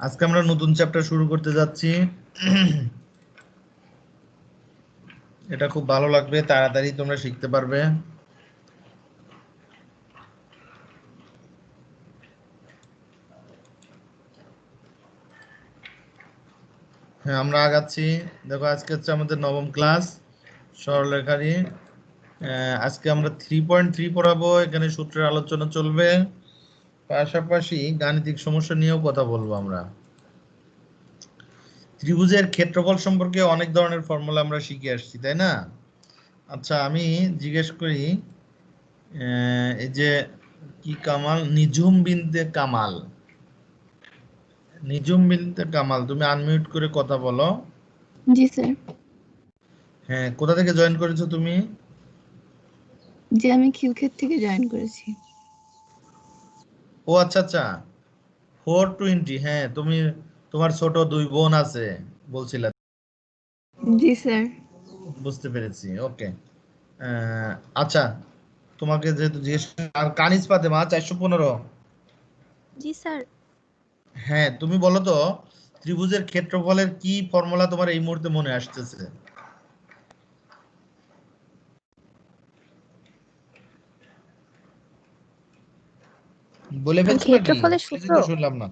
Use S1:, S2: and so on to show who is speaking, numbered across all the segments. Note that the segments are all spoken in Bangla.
S1: আজকে আমরা নতুন চ্যাপ্টার শুরু করতে যাচ্ছি। এটা খুব ভালো লাগবে, তাড়াতাড়ি তোমরা শিখতে পারবে। হ্যাঁ, আমরা আগাচ্ছি। দেখো, আজকে হচ্ছে আমাদের নবম ক্লাস সরলরেখারই। আজকে আমরা 3.3 পড়াবো। এখানে সূত্রের আলোচনা চলবে, পাশাপাশি গাণিতিক সমস্যা নিয়েও কথা বলবো আমরা। ত্রিভুজের ক্ষেত্রফল সম্পর্কে অনেক ধরনের ফর্মুলা আমরা শিখে আসছি, তাই না? আচ্ছা, আমি জিজ্ঞেস করি, এই যে কি কামাল, নিঝুম বিনতে কামাল, নিঝুম বিনতে কামাল, তুমি আনমিউট করে কথা বলো।
S2: জি স্যার।
S1: হ্যাঁ, কোথা থেকে জয়েন করেছো তুমি?
S2: জি, আমি খিলক্ষেত থেকে জয়েন করেছি।
S1: ও আচ্ছা আচ্ছা, 420। হ্যাঁ, তুমি, তোমার ছোট দুই বোন আছে বলছিলা।
S2: জি স্যার।
S1: বুঝতে পেরেছি, ওকে। আচ্ছা, তোমাকে যেহেতু জিজ্ঞেস, আর কানিজ ফাতেমা 415।
S3: জি স্যার।
S1: হ্যাঁ, তুমি বলো তো, ত্রিভুজের ক্ষেত্রফলের কি ফর্মুলা তোমার এই মুহূর্তে মনে আসতেছে? বলে ফেলছো নাকি?
S3: ক্ষেত্রফলের সূত্র
S1: কিছুই তো শুনলাম না।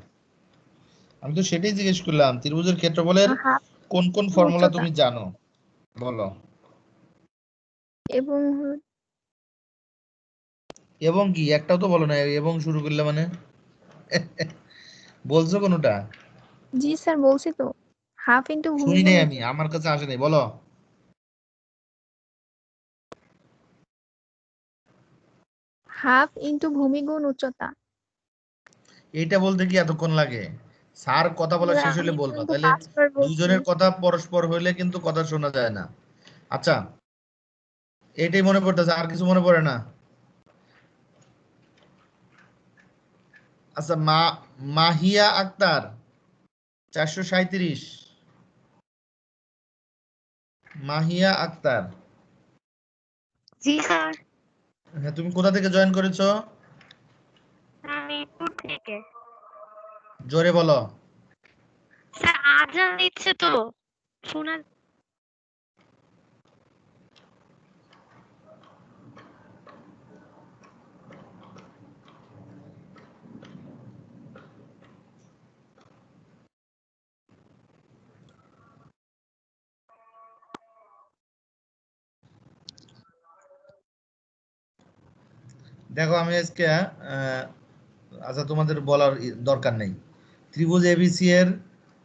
S1: আমি তো সেটাই জিজ্ঞেস করলাম, ত্রিভুজের ক্ষেত্রফলের
S3: হাফ
S1: কোন কোন ফর্মুলা
S3: উচ্চতা
S1: তুমি জানো, বলো।
S3: এবং
S1: এবং কি, একটাও তো বলো না, এবং শুরু করলে মানে। বলছো কোনটা?
S3: জি স্যার বলছি তো, হাফ ইন্টু
S1: শুনি
S3: ভূমিগুণ
S1: নাই আমি,
S3: উচ্চতা।
S1: আমার কাছে আসে নাই, বলো।
S3: হাফ ইন্টু ভূমিগুণ উচ্চতা।
S1: এইটা বলতে কি এতক্ষণ লাগে? স্যার কথা বলা শেষ হলে
S3: আমি
S1: বলবা,
S3: কিন্তু
S1: তাহলে
S3: 5 বার বলছি।
S1: দুজনের কথা পরস্পর হইলে কিন্তু কথা শোনা যায় না। আচ্ছা, এইটাই মনে পড়তেছে, আর কিছু মনে পড়ে না? আচ্ছা, মাহিয়া আক্তার 437। মাহিয়া আক্তার,
S4: জি স্যার।
S1: হ্যাঁ, তুমি কোথা থেকে জয়েন করেছো?
S4: মিরপুর থেকে।
S1: জোরে বলো।
S4: স্যার আজান দিচ্ছে তো, শোনা।
S1: দেখো, আমি আজকে আচ্ছা, তোমাদের বলার দরকার নেই। ত্রিভুজ এবিসি এর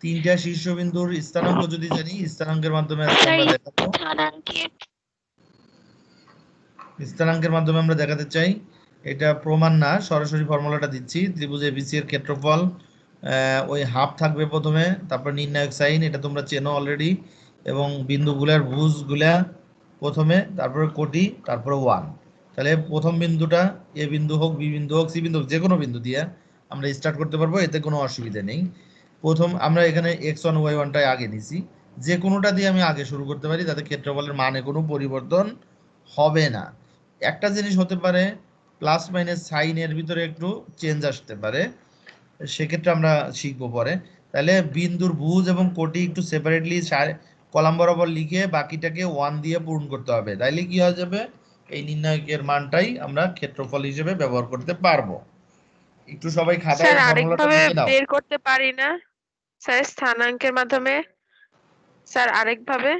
S1: তিনটা শীর্ষবিন্দুর স্থানাঙ্ক যদি জানি, স্থানাঙ্কের মাধ্যমে আজকে
S4: স্যার
S1: আমরা দেখাবো।
S4: স্থানাঙ্কের
S1: স্থানাঙ্কের মাধ্যমে আমরা দেখাতে চাই। এটা প্রমাণ না, সরাসরি ফর্মুলাটা দিচ্ছি। ত্রিভুজ এবিসি এর ক্ষেত্রফল, ওই হাফ থাকবে প্রথমে, তারপর নির্ণায়ক সাইন, এটা তোমরা চেনো অলরেডি, এবং বিন্দুগুলার ভুজগুলা প্রথমে, তারপরে কোটি, তারপরে ওয়ান। তাহলে প্রথম বিন্দুটা এ বিন্দু হোক, বি বিন্দু হোক, সি বিন্দু হোক, যে কোনো বিন্দু দিয়ে আমরা স্টার্ট করতে পারবো, এতে কোনো অসুবিধা নেই। প্রথম আমরা এখানে এক্স ওয়ান ওয়াই ওয়ানটাই আগে নিছি, যে কোনোটা দিয়ে আমি আগে শুরু করতে পারি, তাতে ক্ষেত্রফলের মানে কোনো পরিবর্তন হবে না। একটা জিনিস হতে পারে, প্লাস মাইনাস সাইনের ভিতরে একটু চেঞ্জ আসতে পারে, সেক্ষেত্রে আমরা শিখবো পরে। তাহলে বিন্দুর ভুজ এবং কোটি একটু সেপারেটলি কলাম বরাবর লিখে বাকিটাকে ওয়ান দিয়ে পূরণ করতে হবে, তাইলে কি হয়ে যাবে, এই নির্ণায়কের মানটাই আমরা ক্ষেত্রফল হিসেবে ব্যবহার করতে পারবো। একটু সবাই খাতায়
S5: স্যার
S1: ফর্মুলাটা
S5: আরেকভাবে
S1: লিখে নাও।
S5: বের করতে পারি না? স্যার স্থানাঙ্কের মাধ্যমে, স্যার আরেকভাবে।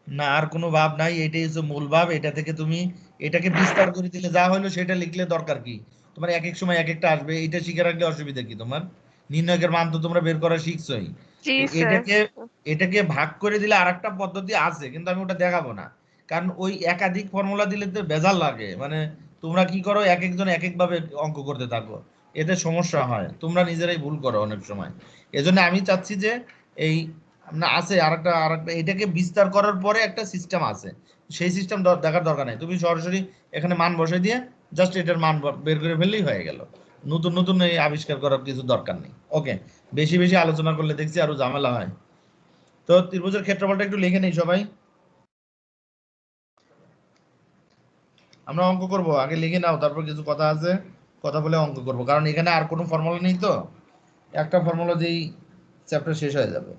S1: না, আর কোনো ভাব নাই, এটাই হচ্ছে মূল ভাব। এটা থেকে তুমি এটাকে বিস্তার করে দিলে যা হলো সেটা লিখলে দরকার কি? তোমার এক এক সময় এক একটা আসবে, এটা শিখে রাখলে অসুবিধা কি তোমার? নির্ণায়কের মান তো তোমরা বের করা শিখছোই।
S5: জি স্যার।
S1: এটাকে এটাকে ভাগ করে দিলে আরেকটা পদ্ধতি আছে, কিন্তু আমি ওটা দেখাবো না। কারণ ওই একাধিক ফর্মুলা দিলে তো ভেজাল লাগে, মানে তোমরা কি করো, এক একজন এক এক ভাবে অঙ্ক করতে থাকো, এতে সমস্যা হয়, তোমরা নিজেরাই ভুল করো অনেক সময়। এজন্য আমি চাচ্ছি যে এই, না আছে আরেকটা এটাকে বিস্তার করার পরে একটা সিস্টেম আছে, সেই সিস্টেম দেখার দরকার নেই। তুমি সরাসরি এখানে মান বসে দিয়ে জাস্ট এটার মান বের করে ফেললেই হয়ে গেল। নতুন নতুন এই আবিষ্কার করার কিছু দরকার নেই। ওকে, বেশি বেশি আলোচনা করলে দেখছি আরো ঝামেলা হয়। তো ত্রিভুজের ক্ষেত্রফলটা একটু লিখে নেই সবাই। আমরা অঙ্ক করব, আগে লিখে নাও, তারপর কিছু কথা আছে, কথা বলে অঙ্ক করব, কারণ এখানে আর কোনো ফর্মুলা নেই তো। একটা ফর্মুলা দিয়েই চ্যাপ্টার শেষ হয়ে যাবে।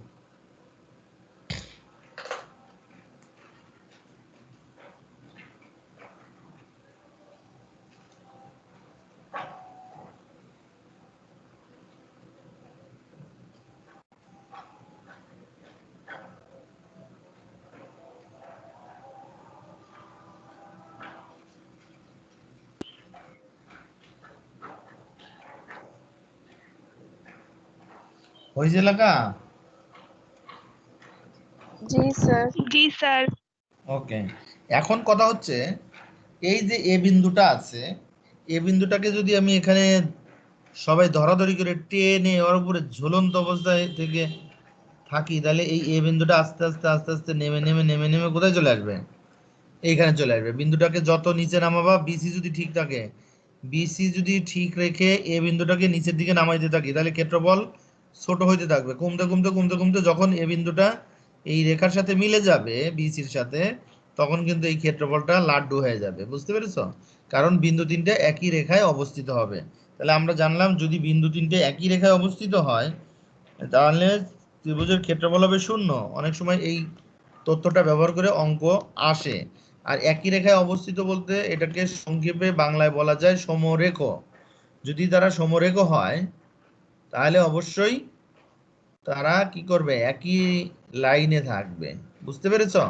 S1: হয়েছে লেখা?
S5: জি স্যার। জি স্যার।
S1: ওকে, এখন কথা হচ্ছে এই যে এ বিন্দুটা আছে, এ বিন্দুটাকে যদি আমি এখানে সবাই ধরাধরি করে টেনে ওর উপরে ঝুলন্ত অবস্থায় থেকে থাকি, তাহলে এই এ বিন্দুটা আস্তে আস্তে আস্তে আস্তে নেমে নেমে নেমে নেমে কোথায় চলে আসবে? এইখানে চলে আসবে। বিন্দুটাকে যত নিচে নামাবা, বিসি যদি ঠিক থাকে, বিসি যদি ঠিক রেখে এ বিন্দুটাকে নিচের দিকে নামাইতে থাকি, তাহলে ক্ষেত্রফল ছোট হইতে থাকবে, কমতে কমতে কমতে কমতে যখন এ বিন্দুটা এই রেখার সাথে মিলে যাবে বিসির সাথে, তখন কিন্তু এই ক্ষেত্রফলটা লাড্ডু হয়ে যাবে। বুঝতে পেরেছো? কারণ বিন্দু তিনটে একই রেখায় অবস্থিত হবে। তাহলে আমরা জানলাম যদি বিন্দু তিনটে একই রেখায় অবস্থিত হয়, তাহলে ত্রিভুজের ক্ষেত্রফল হবে 0। অনেক সময় এই তথ্যটা ব্যবহার করে অঙ্ক আসে। আর একই রেখায় অবস্থিত বলতে এটাকে সংক্ষেপে বাংলায় বলা যায় সমরেখ। যদি তারা সমরেখ হয়, তাহলে অবশ্যই তারা কি করবে? একই লাইনে থাকবে। বুঝতে পেরেছো?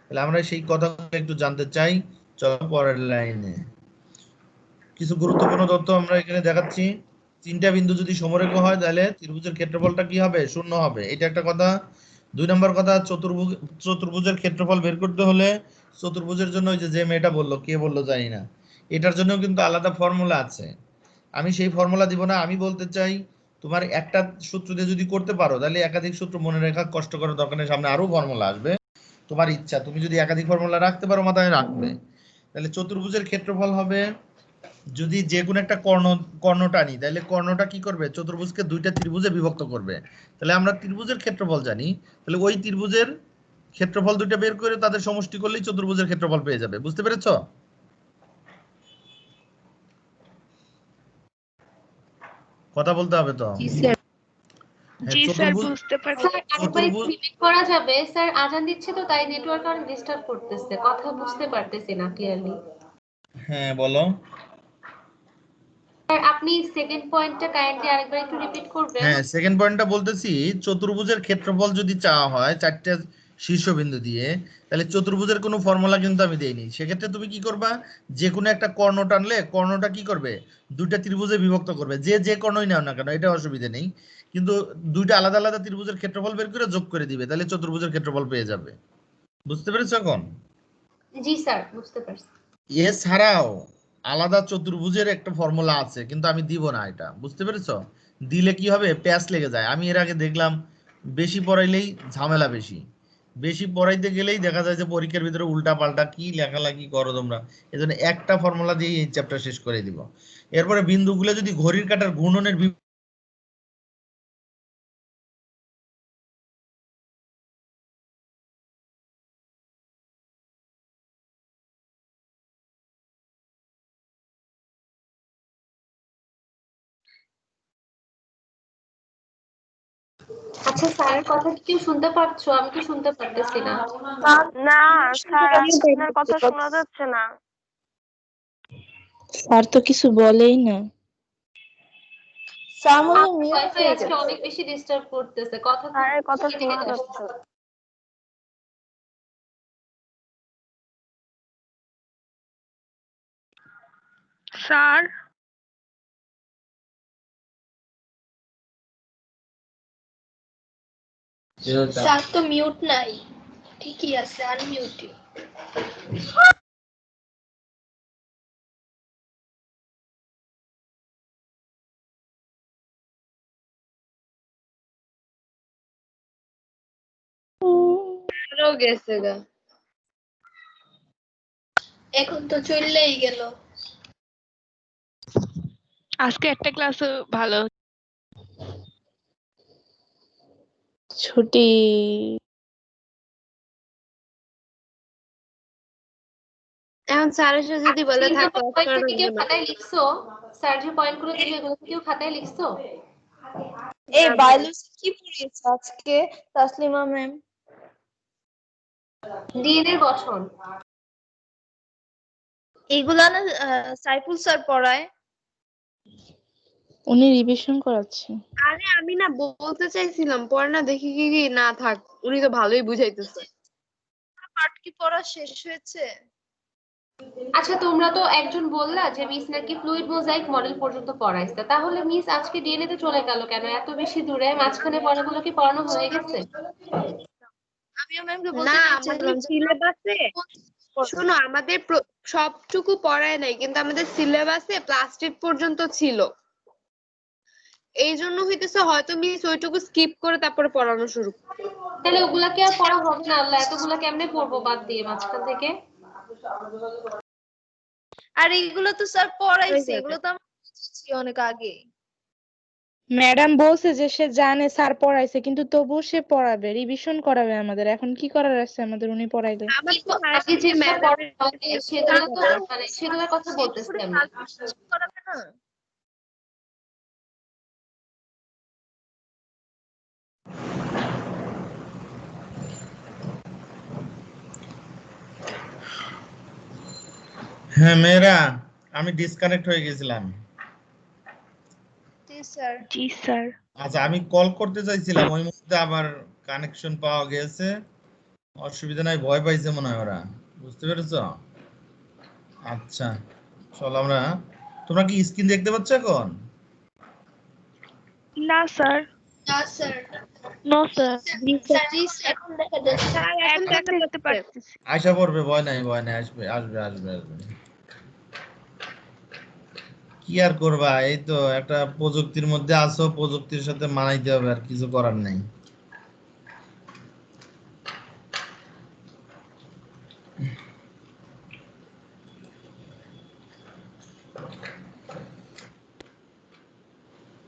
S1: তাহলে আমরা সেই কথাগুলো একটু জানতে চাই। চলো পরের লাইনে। কিছু গুরুত্বপূর্ণ তথ্য আমরা এখানে দেখাচ্ছি। তিনটা বিন্দু যদি সমরেখ হয়, তাহলে ত্রিভুজের ক্ষেত্রফলটা কি হবে? 0 হবে। এটা একটা কথা। 2 নম্বর কথা, চতুর্ভুজের ক্ষেত্রফল বের করতে হলে চতুর্ভুজের জন্য ওই যে মেয়েটা বললো, কে বললো জানি না, এটার জন্য কিন্তু আলাদা ফর্মুলা আছে। আমি সেই ফর্মুলা দিব না। আমি বলতে চাই তোমার একটা সূত্র দিয়ে যদি করতে পারো, তাহলে একাধিক সূত্র মনে রাখা কষ্ট করার দরকার নেই। সামনে আরো ফর্মুলা আসবে, তোমার ইচ্ছা। তুমি যদি একাধিক ফর্মুলা রাখতে পারো মাথায়, রাখবে। তাহলে চতুর্ভুজের ক্ষেত্রফল হবে, যদি যে কোনো একটা কর্ণ টানি, তাহলে কর্ণটা কি করবে? চতুর্ভুজকে দুইটা ত্রিভুজে বিভক্ত করবে। তাহলে আমরা ত্রিভুজের ক্ষেত্রফল জানি, তাহলে ওই ত্রিভুজের ক্ষেত্রফল দুইটা বের করে তাদের সমষ্টি করলেই চতুর্ভুজের ক্ষেত্রফল পেয়ে যাবে। বুঝতে পেরেছো? কথা বলতে হবে তো।
S2: জি স্যার।
S1: হ্যাঁ,
S5: জি স্যার,
S1: চতুর্ভুজ
S5: বুঝতে পারছি।
S6: স্যার আরেকবার একটু রিপিট করা যাবে? স্যার আজান দিচ্ছে তো, তাই নেটওয়ার্ক অনেক ডিস্টার্ব করতেছে, কথা বুঝতে পারতেছি না ক্লিয়ারলি।
S1: হ্যাঁ বলো।
S6: স্যার আপনি সেকেন্ড পয়েন্টটা কাইন্ডলি আরেকবার একটু রিপিট করবেন?
S1: হ্যাঁ, সেকেন্ড পয়েন্টটা বলতেছি, চতুর্ভুজের ক্ষেত্রফল যদি চাওয়া হয় চারটে শীর্ষবিন্দু দিয়ে, তাহলে চতুর্ভুজের কোনো ফর্মুলা কিন্তু আমি দেইনি। সেক্ষেত্রে তুমি কি করবা? যে কোনো একটা কর্ণ টানলে কর্ণটা কি করবে? দুইটা ত্রিভুজে বিভক্ত করবে। যে যে কর্ণই নাও না কেন, এটা অসুবিধা নেই, কিন্তু দুইটা আলাদা আলাদা ত্রিভুজের ক্ষেত্রফল বের করে যোগ করে দিবে, তাহলে চতুর্ভুজের ক্ষেত্রফল পেয়ে যাবে। বুঝতে পেরেছো এখন?
S6: জি স্যার, বুঝতে পারছি।
S1: এছাড়াও আলাদা চতুর্ভুজের একটা ফর্মুলা আছে, কিন্তু আমি দিব না এটা। বুঝতে পেরেছো? দিলে কি হবে? প্যাচ লেগে যায়। আমি এর আগে দেখলাম বেশি পড়াইলেই ঝামেলা বেশি, বেশি পড়াইতে গেলেই দেখা যায় যে পরীক্ষার ভিতরে উল্টা পাল্টা কি লেখালেখি করো তোমরা। এজন্য একটা ফর্মুলা দিয়ে এই চ্যাপ্টার শেষ করে দিব। এরপরে বিন্দুগুলো যদি ঘড়ির কাঁটার ঘূর্ণনের
S6: আচ্ছা স্যারের কথা কি কেউ শুনতে পাচ্ছো? আমি তো শুনতে পারতেছি না।
S5: না স্যার, আপনার কথা শোনা যাচ্ছে না।
S7: স্যার তো কিছু বলেই না। স্যার মনে হয় মিউট
S6: ওয়াইফাই
S7: হয়ে
S6: আজকে
S7: গেছে।
S6: অনেক বেশি ডিস্টার্ব করতেছে, কথা খুব
S5: স্যারের কথা
S6: কেটে
S5: শোনা
S6: কেটে
S5: যাচ্ছে।
S6: আসছে।
S5: স্যার,
S7: স্যার তো মিউট নাই, ঠিকই আছে, আনমিউটই। গেছে গা, এখন তো চললেই গেল।
S5: আজকে একটা ক্লাস ভালো।
S7: ছুটি।
S4: এখন স্যার এসে যদি বলে থাকো
S6: পয়েন্টটা কি কেউ খাতায় লিখছো? স্যার যে পয়েন্টগুলো দিল এগুলো কি কেউ খাতায় লিখছো?
S7: এই বায়োলজি কি পড়িয়েছে আজকে তাসলিমা ম্যাম?
S6: ডিএনএ গঠন।
S7: এইগুলা না সাইফুল স্যার পড়ায়।
S2: উনি রিভিশন করাচ্ছে।
S4: আরে আমি না বলতে চাইছিলাম পরে না দেখি কি কি না থাক, উনি তো ভালোই বুঝাইতেছে।
S7: পার্ট কি পড়া শেষ হয়েছে?
S6: আচ্ছা তোমরা তো একজন বললা যে মিস নাকি ফ্লুইড মোজাইক মডেল পর্যন্ত পড়াইছে, তাহলে মিস আজকে ডিএনএ তে চলে গেল কেন? এত বেশি দূরে মাঝখানে পড়াগুলো কি পড়ানো হয়ে গেছে?
S7: আমিও ম্যামকে
S4: না
S7: বলতে
S4: আমাদের
S7: চাইছিলাম যে
S4: সিলেবাসে শোনো, আমাদের সবটুকু পড়ায় নাই, কিন্তু আমাদের সিলেবাসে প্লাস্টিক পর্যন্ত ছিল। এই জন্য হইতেছে হয়তো মিস ওইটুকু স্কিপ করে তারপরে পড়ানো শুরু করবে।
S6: তাহলে ওগুলা কি আর পড়া হবে না? আল্লাহ, এতগুলা কেমনে পড়বো বাদ দিয়ে মাঝখান থেকে?
S7: আর এইগুলো তো স্যার পড়াইছে,
S4: হয়ে
S7: এগুলো তো আমরা বুঝেছি অনেক আগে।
S2: ম্যাডাম বলছে যে সে জানে স্যার পড়াইছে, কিন্তু তবুও সে পড়াবে, রিভিশন করাবে আমাদের। এখন কি করার আছে আমাদের উনি পড়াইলে?
S4: আমার
S6: কিন্তু
S4: তো
S6: আগে যে ম্যাপ পড়াবে সেগুলো তো মানে সেগুলোর কথা বলতেছি আমি।
S7: করাবে না?
S1: হ্যাঁ মেয়েরা, আমি ডিসকানেক্ট হয়ে গেছিলাম।
S7: জি স্যার।
S2: জি স্যার।
S1: আচ্ছা, আমি কল করতে চাইছিলাম, ওই মুহূর্তে আবার কানেকশন পাওয়া গেছে। অসুবিধা নাই, ভয় পাইছে মনে হয় ওরা, বুঝতে পেরেছ? আচ্ছা চলো আমরা, তোমরা কি স্ক্রিন দেখতে পাচ্ছ এখন?
S2: না স্যার।
S7: না স্যার।
S2: No sir.
S7: স্যার এখন দেখা যাচ্ছে।
S4: স্যার এখন
S2: এখন
S4: দেখা
S2: দেখতে
S4: যাচ্ছে।
S2: পাচ্ছি।
S1: আশা পড়বে, ভয় নাই ভয় নাই, আসবে আসবে আসবে আসবে। কি আর করবা, এই তো একটা প্রযুক্তির মধ্যে আছো, প্রযুক্তির সাথে মানাইতে হবে, আর কিছু করার নেই।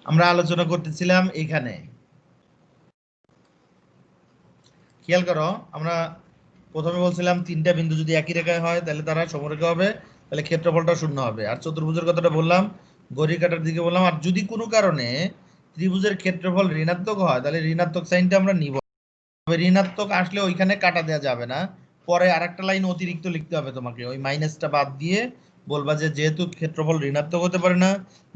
S1: আমরা আলোচনা করতেছিলাম এখানে, খেয়াল করো। আমরা প্রথমে বলছিলাম তিনটা বিন্দু যদি একই রেখায় হয় তাহলে তারা সমরেখা হবে, তাহলে ক্ষেত্রফলটা শূন্য হবে। আর চতুর্ভুজের কথাটা বললাম, ঘড়ির কাঁটার দিকে বললাম। আর যদি কোনো কারণে ত্রিভুজের ক্ষেত্রফল ঋণাত্মক হয় তাহলে ঋণাত্মক সাইনটা আমরা নিব। তবে ঋণাত্মক আসলে ওইখানে কাটা দেওয়া যাবে না, পরে আরেকটা লাইন অতিরিক্ত লিখতে হবে তোমাকে, ওই মাইনাসটা বাদ দিয়ে বলবা যে যেহেতু ক্ষেত্রফল ঋণাত্মক হতে পারে না,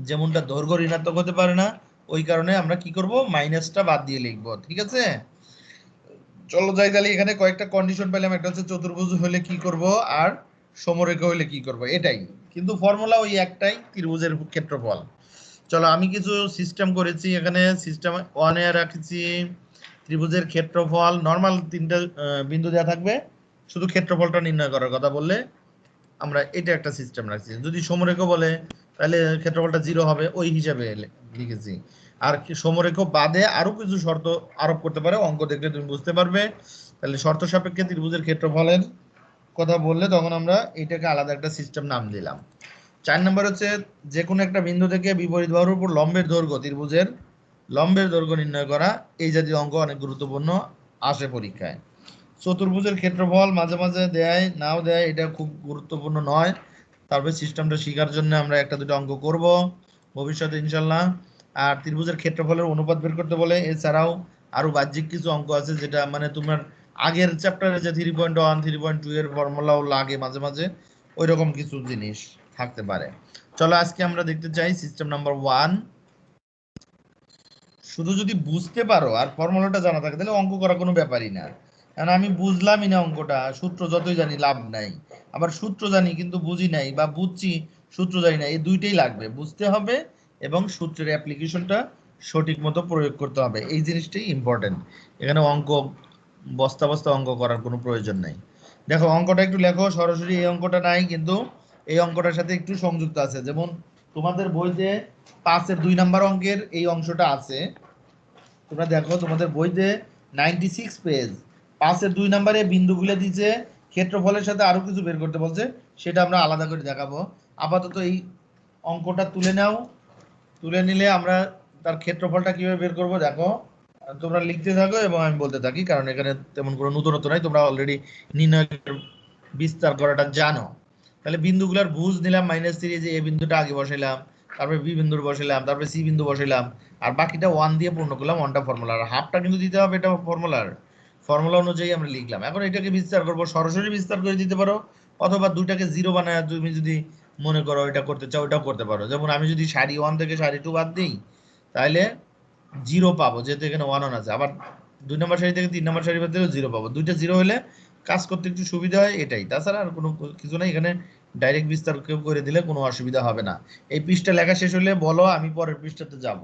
S1: যেমনটা দৈর্ঘ্য ঋণাত্মক হতে পারে না, ওই কারণে আমরা কি করব, মাইনাসটা বাদ দিয়ে লিখবো। ঠিক আছে, চলো যাই তাহলে। এখানে কয়েকটা কন্ডিশন পেলাম, একটা হচ্ছে চতুর্ভুজ হলে কি করব আর সমরেখা হলে কি করব, এটাই কিন্তু ফর্মুলা ওই একটাই, ত্রিভুজের ক্ষেত্রফল। চলো আমি কিছু সিস্টেম করেছি এখানে। সিস্টেম 1 এ রাখছি ত্রিভুজের ক্ষেত্রফল, নরমাল তিনটা বিন্দু দেওয়া থাকবে, শুধু ক্ষেত্রফলটা নির্ণয় করার কথা বললে আমরা এটা একটা সিস্টেম রাখছি। যদি সমরেখা বলে তাহলে ক্ষেত্রফলটা 0 হবে, ওই হিসাবে লিখেছি। আর সমরেখা বাদে আরো কিছু শর্ত আরোপ করতে পারে, অঙ্ক দেখলে তুমি বুঝতে পারবে। তাহলে শর্ত সাপেক্ষে ত্রিভুজের ক্ষেত্রফলের কথা বললে তখন আমরা এটাকে আলাদা একটা সিস্টেম নাম দিলাম। 4 নম্বর হচ্ছে যে কোনো একটা বিন্দু থেকে বিপরীত বাহুর উপর লম্বের দৈর্ঘ্য, ত্রিভুজের লম্বের দৈর্ঘ্য নির্ণয় করা। এই জাতীয় অঙ্ক অনেক গুরুত্বপূর্ণ, আসে পরীক্ষায়। চতুর্ভুজের ক্ষেত্রফল মাঝে মাঝে দেয়, নাও দেয়, এটা খুব গুরুত্বপূর্ণ নয়। তারপরে সিস্টেমটা শেখার জন্য আমরা একটা দুটো অঙ্ক করব ভবিষ্যতে ইনশাল্লাহ। আর ত্রিভুজের ক্ষেত্রফলের অনুপাত বের করতে বলে। এছাড়াও আরো বাহ্যিক কিছু অঙ্ক আছে যেটা মানে তোমার আগের চ্যাপ্টারে যে 3.1 3.2 এর ফর্মুলাও লাগে মাঝে মাঝে, ওই রকম কিছু জিনিস থাকতে পারে। চলো আজকে আমরা দেখতে চাই সিস্টেম নাম্বার 1। শুধু যদি বুঝতে পারো আর ফর্মুলাটা জানা থাকে তাহলে অঙ্ক করা কোনো ব্যাপারই না। কারণ আমি বুঝলামই না অঙ্কটা, সূত্র যতই জানি লাভ নাই। আবার সূত্র জানি কিন্তু বুঝি নাই, বা বুঝছি সূত্র জানি না, এই দুইটাই লাগবে, বুঝতে হবে এবং সূত্রের অ্যাপ্লিকেশনটা সঠিক মতো প্রয়োগ করতে হবে। এই জিনিসটাই ইম্পর্টেন্ট। এখানে অঙ্ক বস্তা বস্তা অঙ্ক করার কোনো প্রয়োজন নাই। দেখো অঙ্কটা একটু লেখো, সরাসরি এই অঙ্কটা নাই, কিন্তু এই অঙ্কটার সাথে একটু সংযুক্ত আছে। যেমন তোমাদের বইতে 5-এর 2 নাম্বার অঙ্কের এই অংশটা আছে, তোমরা দেখো তোমাদের বইতে 96 পেজ 5-এর 2 নম্বরে বিন্দুগুলো দিয়েছে, ক্ষেত্রফলের সাথে আরো কিছু বের করতে বলছে, সেটা আমরা আলাদা করে দেখাবো। আপাতত এই অঙ্কটা তুলে নাও, তুলে নিলে আমরা তার ক্ষেত্রফলটা কিভাবে বের করব দেখো। তোমরা লিখতে থাকো এবং আমি বলতে থাকি, কারণ এখানে তেমন কোনো নতুনত্ব নাই, তোমরা অলরেডি নির্ণয়ের বিস্তার করাটা জানো। তাহলে বিন্দুগুলোর ভুজ নিলাম -3, যে এই বিন্দুটা আগে বসাইলাম, তারপরে বি বিন্দুর বসাইলাম, তারপরে সি বিন্দু বসাইলাম, আর বাকিটা 1 দিয়ে পূর্ণ করলাম। 1টা ফর্মুলা, আর হাফটা কিন্তু দিতে হবে, এটা ফর্মুলা অনুযায়ী আমরা লিখলাম। এখন এটাকে বিস্তার করব, সরাসরি বিস্তার করে দিতে পারো, অথবা দুটাকে জিরো বানায় তুমি যদি মনে করো এটা করতে চাও, ওটাও করতে পারো। যেমন আমি যদি সারি 1 থেকে সারি 2 বাদ দিই, তাহলে 0 পাবো, যেহেতু এখানে 1 1 আছে। আবার 2 নম্বর সারি থেকে 3 নম্বর সারি বাদ দিলেও 0 পাবো। দুইটা 0 হলে কাজ করতে একটু সুবিধা হয়, এটাই। তাছাড়া আর কোনো কিছু নাই। এখানে ডাইরেক্ট বিস্তার করে দিলে কোনো অসুবিধা হবে না। এই পৃষ্ঠা লেখা শেষ হলে বলো, আমি পরের পৃষ্ঠাতে যাব।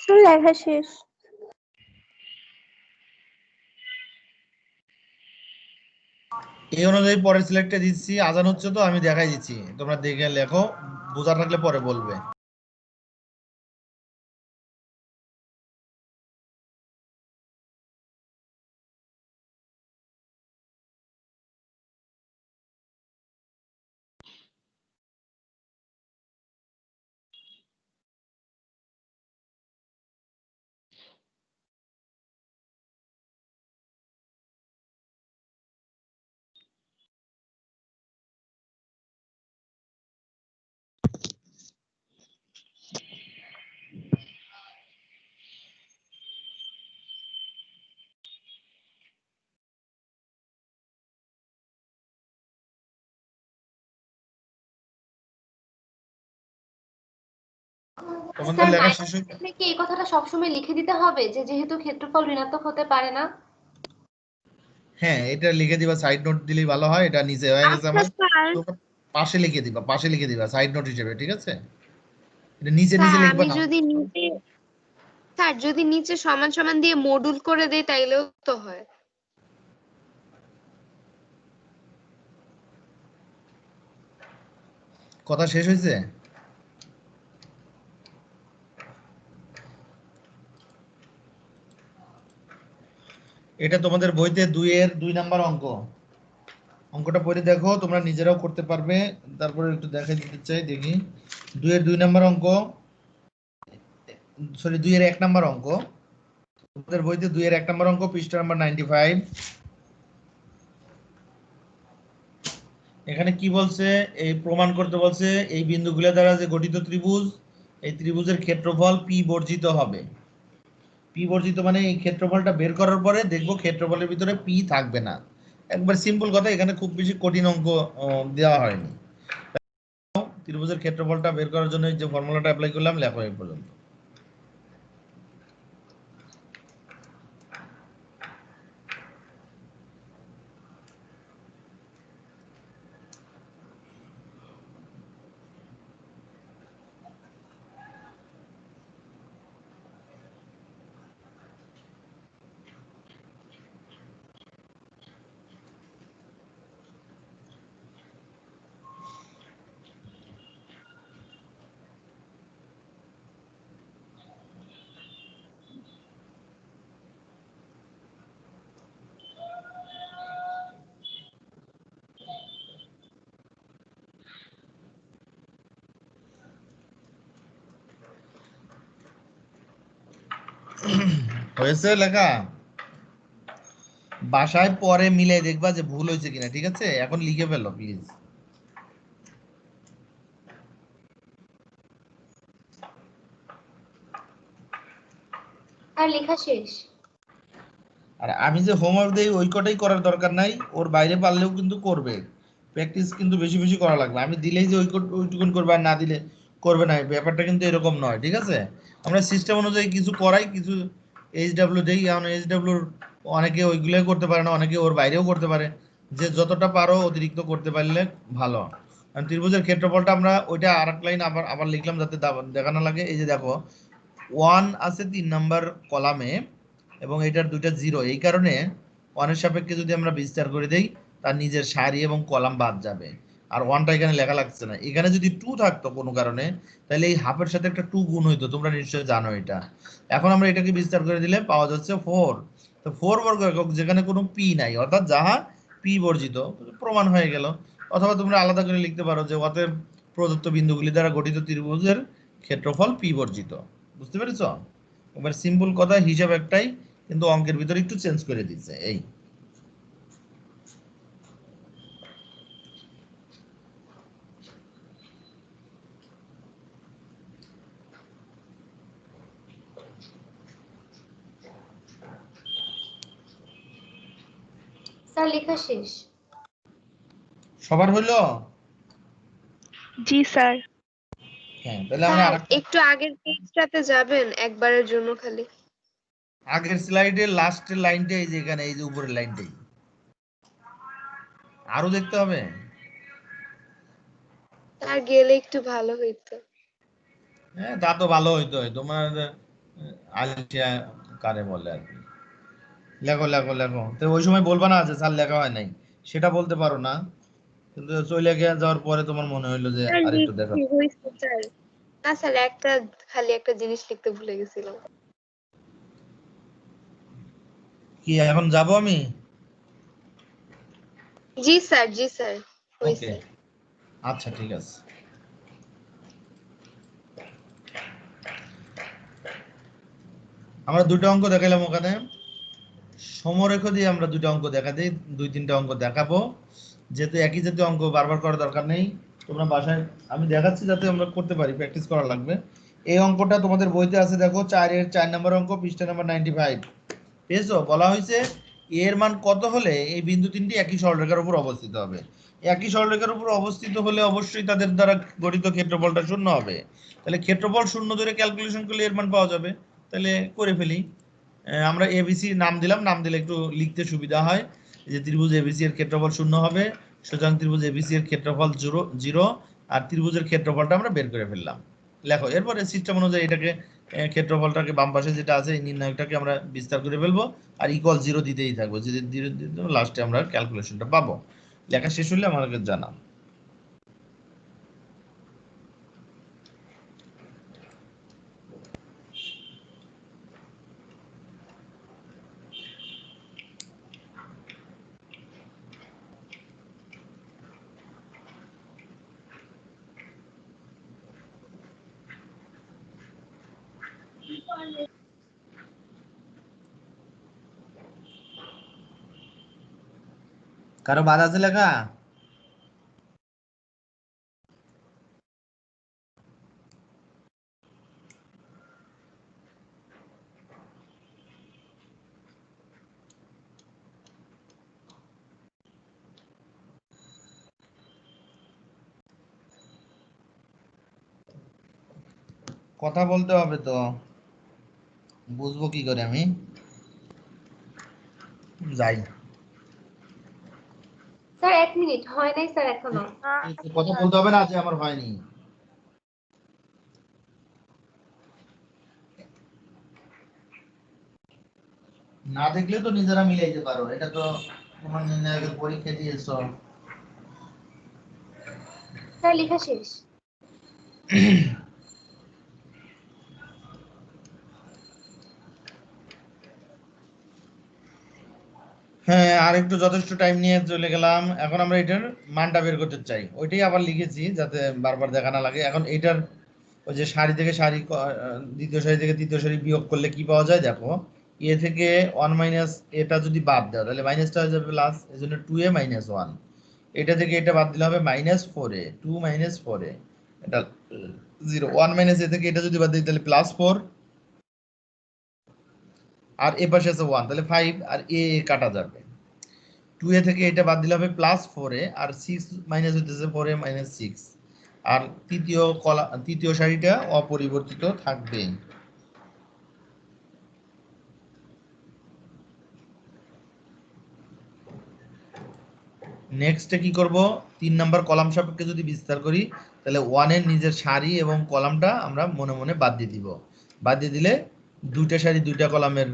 S3: স্যার লেখা শেষ।
S1: এই অনুযায়ী পরের সিলেক্টে দিচ্ছি। আজান হচ্ছে তো আমি দেখাই দিচ্ছি, তোমরা দেখে লেখো, বোঝা থাকলে পরে বলবে। তোমাদের
S6: স্যার
S1: লেখা শেষ
S6: মাইনাস
S1: হয়ে
S6: থাকলে কি এই কথাটা সবসময় লিখে দিতে হবে যে যেহেতু ক্ষেত্রফল ঋণাত্মক হতে পারে না?
S1: হ্যাঁ, এটা লিখে দিবা, সাইড নোট দিলেই ভালো হয়। এটা নিচে হয়ে গেছে
S3: আচ্ছা
S1: আমার,
S3: স্যার,
S1: তোমরা পাশে লিখে দিবা সাইড নোট হিসেবে, ঠিক আছে? এটা নিচে
S4: স্যার
S1: লিখবা
S4: আমি
S1: না।
S4: যদি নিচে সমান সমান দিয়ে মডুল করে দেই তাইলেও তো হয়।
S1: কথা শেষ হয়েছে? এটা তোমাদের বইতে 2 এর 2 নাম্বার অঙ্ক। অঙ্কটা পড়ে দেখো, তোমরা নিজেরাও করতে পারবে। তারপরে একটু দেখাই দিতে চাই, দেখি। 2 এর 2 নাম্বার অঙ্ক, সরি 2 এর 1 নাম্বার অঙ্ক। তোমাদের বইতে 2 এর 1 নাম্বার অঙ্ক, পৃষ্ঠা নাম্বার 95। এখানে কি বলছে? এই প্রমাণ করতে বলছে এই বিন্দুগুলো দ্বারা যে গঠিত ত্রিভুজ, এই ত্রিভুজের ক্ষেত্রফল পি বর্জিত হবে। পি বর্জিত মানে এই ক্ষেত্রফলটা বের করার পরে দেখবো ক্ষেত্রফলের ভিতরে পি থাকবে না। একবার সিম্পল কথা, এখানে খুব বেশি কঠিন অঙ্ক দেওয়া হয়নি। ত্রিভুজের ক্ষেত্রফলটা বের করার জন্য যে ফর্মুলাটা অ্যাপ্লাই করলাম, লেখো এই পর্যন্ত। হয়েছে লেখা? বাসায় পরে মিলে দেখবা যে ভুল হয়েছে কিনা, ঠিক আছে? এখন লিখে ফেলো প্লিজ।
S6: আর লেখা শেষ।
S1: আর আমি যে হোমওয়ার্ক দেই ওই কটাই করার দরকার নাই, ওর বাইরে পারলেও কিন্তু করবে। প্র্যাকটিস কিন্তু বেশি বেশি করা লাগবে। আমি দিলেই যে ওইটুকুন করবে আর না দিলে করবে না, ব্যাপারটা কিন্তু এরকম নয়, ঠিক আছে? আমরা সিস্টেম অনুযায়ী কিছু করাই, কিছু এইচডাব্লিউ দেই। এখন এইচডাব্লিউর অনেকে ওইগুলোই করতে পারে না, অনেকে ওর বাইরেও করতে পারে। যে যতটা পারো অতিরিক্ত করতে পারলে ভালো। কারণ ত্রিভুজের ক্ষেত্রফলটা আমরা ওইটা আরেক লাইন আবার আবার লিখলাম যাতে দেখানো লাগে। এই যে দেখো 1 আছে 3 নাম্বার কলামে এবং এটার দুইটা জিরো, এই কারণে 1 এর সাপেক্ষে যদি আমরা বিস্তার করে দেই তার নিজের সারি এবং কলাম বাদ যাবে, আর 1টা এখানে লেখা লাগছে না। এখানে যদি 2 থাকতো কোনো কারণে তাহলে এই হাফের সাথে একটা 2 গুণ হইতো, তোমরা নিশ্চয়ই জানো এটা। এখন আমরা এটাকে বিস্তার করে দিলে পাওয়া যাচ্ছে 4। তো 4 বর্গ একক যেখানে কোনো পি নাই, অর্থাৎ যাহা পি বর্জিত, প্রমাণ হয়ে গেল। অথবা তোমরা আলাদা করে লিখতে পারো যে অতএব প্রদত্ত বিন্দুগুলি দ্বারা গঠিত ত্রিভুজের ক্ষেত্রফল পি বর্জিত। বুঝতে পেরেছো? এবার সিম্পল কথা, হিসাব একটাই, কিন্তু অঙ্কের ভিতরে একটু চেঞ্জ করে দিচ্ছে এই।
S6: স্যার লেখা শেষ।
S1: সবার হইলো?
S2: জি স্যার।
S1: হ্যাঁ, তাহলে আমরা
S4: স্যার
S1: আরেকটা
S4: একটু আগের পেজটাতে যাবেন একবারের জন্য খালি।
S1: আগের স্লাইডের লাস্টের লাইনটা এই যে এখানে, এই যে উপরের লাইনটাই আরো দেখতে হবে।
S4: আর গেলে একটু ভালো হইতো।
S1: হ্যাঁ, তা তো ভালো হইতো। তোমার আলিশা কারে বলে আর কি। লেখো লেখো লেখো, তো ওই সময় বলবা না যে স্যার লেখা হয় নাই, সেটা বলতে পারো না, কিন্তু চলে গিয়ে যাওয়ার পরে তোমার মনে হইলো যে
S4: স্যার
S1: আর একটু দেখা।
S4: লিখছি হইছে স্যার। না স্যার খালি একটা জিনিস লিখতে ভুলে গেছিলাম।
S1: কি এখন যাব আমি?
S4: জি স্যার, জি স্যার,
S1: ওকে,
S4: হইছে।
S1: আচ্ছা ঠিক আছে। আমরা দুটো অঙ্ক দেখাইলাম ওখানে, সমরেখ দিয়ে আমরা দুটো অঙ্ক দেখা দিই, 2-3টা অঙ্ক দেখাবো, যেহেতু একই জাতীয় অঙ্ক বারবার করার দরকার নেই। তোমরা বাসায় আমি দেখাচ্ছি যাতে আমরা করতে পারি, প্র্যাকটিস করা লাগবে। এই অঙ্কটা তোমাদের বইতে আছে, দেখো 4-এর 4 নম্বর অঙ্ক, পৃষ্ঠা নাম্বার 95 পেয়েছো। বলা হয়েছে এর মান কত হলে এই বিন্দু তিনটি একই সরলরেখার উপর অবস্থিত হবে। একই সরলরেখার উপর অবস্থিত হলে অবশ্যই তাদের দ্বারা গঠিত ক্ষেত্রফলটা শূন্য হবে। তাহলে ক্ষেত্রফল শূন্য ধরে ক্যালকুলেশন করলে এর মান পাওয়া যাবে। তাহলে করে ফেলি। আমরা এবিসি নাম দিলাম, নাম দিলে একটু লিখতে সুবিধা হয়। এই যে ত্রিভুজ এবিসি এর ক্ষেত্রফল শূন্য হবে, সুতরাং ত্রিভুজ এবিসি এর ক্ষেত্রফল 0 আর ত্রিভুজের ক্ষেত্রফলটা আমরা বের করে ফেললাম। লেখো, এরপরে সিস্টেম অনুযায়ী এটাকে ক্ষেত্রফলটাকে বাম পাশে যেটা আছে এই নির্ণায়কটাকে আমরা বিস্তার করে ফেলবো, আর ইকুয়াল 0 দিতেই থাকবো, যে 0 দিতে লাস্টে আমরা ক্যালকুলেশনটা পাবো। লেখা শেষ হলে আমাকে জানাও। কারো বাদ আছে লেখা? কথা বলতে হবে তো, বুঝবো কি করে আমি? যাই,
S6: স্যার 1 মিনিট, হয় নাই স্যার এখনো।
S1: কথা বলতে হবে না যে আমার হয়নি। না দেখলে তো নিজেরা মিলাইতে পারো, এটা তো তোমার নির্ণায়কের পরীক্ষা দিয়েছো।
S6: স্যার লেখা শেষ।
S1: হ্যাঁ, আর একটু যথেষ্ট টাইম নিয়ে চলে গেলাম। এখন আমরা এটার মানটা বের করতে চাই, ওইটাই আবার লিখেছি যাতে বারবার দেখা না লাগে। এখন এটার ওই যে সারি থেকে সারি, দ্বিতীয় সারি থেকে তৃতীয় সারি বিয়োগ করলে কি পাওয়া যায় দেখো। এ থেকে 1 মাইনাস এটা যদি বাদ দাও তাহলে মাইনাসটা হয়ে যাবে প্লাস, এই জন্য 2a মাইনাস 1। এটা থেকে এটা বাদ দিলে হবে -4a, 2 - 4a, এটা 0। 1 মাইনাস এ থেকে এটা যদি বাদ দিই তাহলে +4, আর এ পাশে আছে 1, তাহলে 5, আর এ কাটা যাবে। 2a থেকে এটা বাদ দিলে হবে +4a, আর 6 মাইনাস হইতেছে 4a - 6, আর তৃতীয় সারিটা অপরিবর্তিত থাকবে। নেক্সটে কি করব, 3 নাম্বার কলাম সাপেক্ষে যদি বিস্তার করি তাহলে 1 এর নিজের সারি এবং কলামটা আমরা মনে মনে বাদ দিয়ে দিব। বাদ দিয়ে দিলে দুইটা সারি দুইটা কলামের